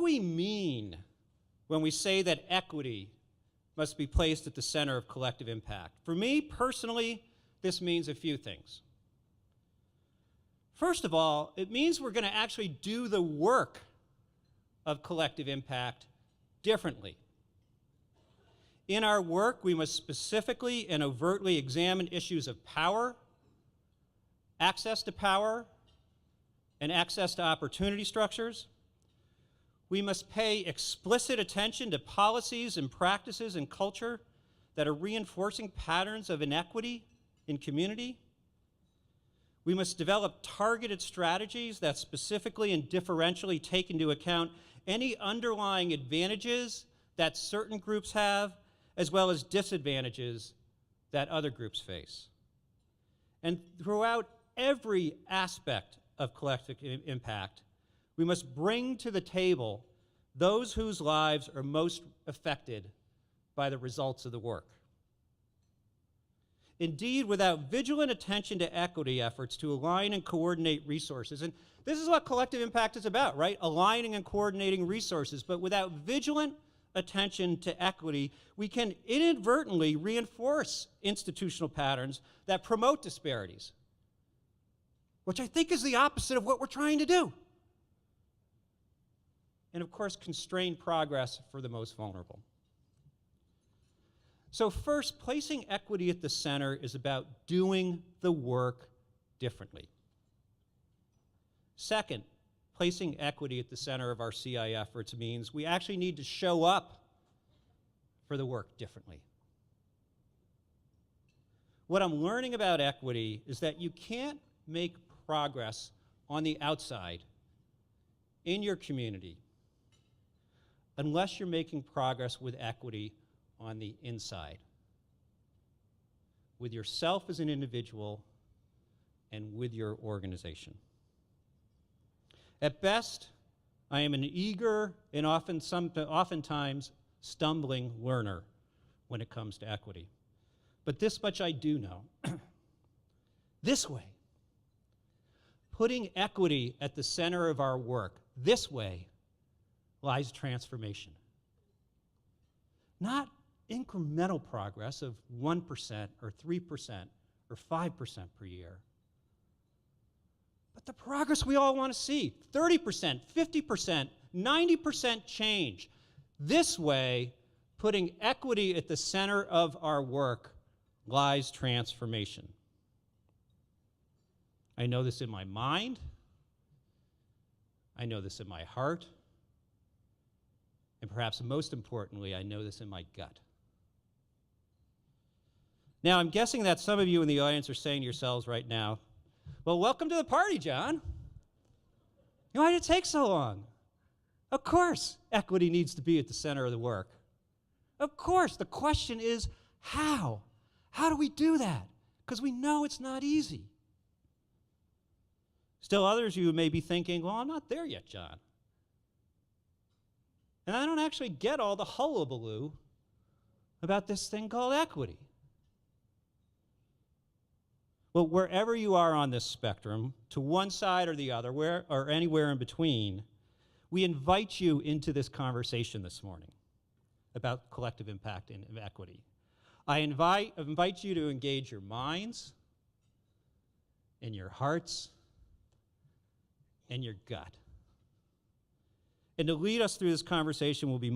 do we mean when we say that equity must be placed at the center of collective impact? For me, personally, this means a few things. First of all, it means we're going to actually do the work of collective impact differently. In our work, we must specifically and overtly examine issues of power, access to power, and access to opportunity structures. We must pay explicit attention to policies and practices and culture that are reinforcing patterns of inequity in community. We must develop targeted strategies that specifically and differentially take into account any underlying advantages that certain groups have, as well as disadvantages that other groups face. And throughout every aspect of collective impact, we must bring to the table those whose lives are most affected by the results of the work. Indeed, without vigilant attention to equity efforts to align and coordinate resources, and this is what collective impact is about, right? Aligning and coordinating resources, but without vigilant attention to equity, we can inadvertently reinforce institutional patterns that promote disparities, which I think is the opposite of what we're trying to do. And of course, constrain progress for the most vulnerable. So first, placing equity at the center is about doing the work differently. Second, placing equity at the center of our CI efforts means we actually need to show up for the work differently. What I'm learning about equity is that you can't make progress on the outside in your community unless you're making progress with equity on the inside, with yourself as an individual and with your organization. At best, I am an eager and oftentimes stumbling learner when it comes to equity. But this much I do know. This way, putting equity at the center of our work, this way lies transformation. Not incremental progress of 1% or 3% or 5% per year, but the progress we all want to see, 30%, 50%, 90% change. This way, putting equity at the center of our work lies transformation. I know this in my mind. I know this in my heart. And perhaps most importantly, I know this in my gut. Now, I'm guessing that some of you in the audience are saying to yourselves right now, well, welcome to the party, John. Why did it take so long? Of course, equity needs to be at the center of the work. Of course, the question is how? How do we do that? Because we know it's not easy. Still others of you may be thinking, well, I'm not there yet, John. And I don't actually get all the hullabaloo about this thing called equity. Well, wherever you are on this spectrum, to one side or the other, or anywhere in between, we invite you into this conversation this morning about collective impact and equity. I invite you to engage your minds and your hearts and your gut. And to lead us through this conversation will be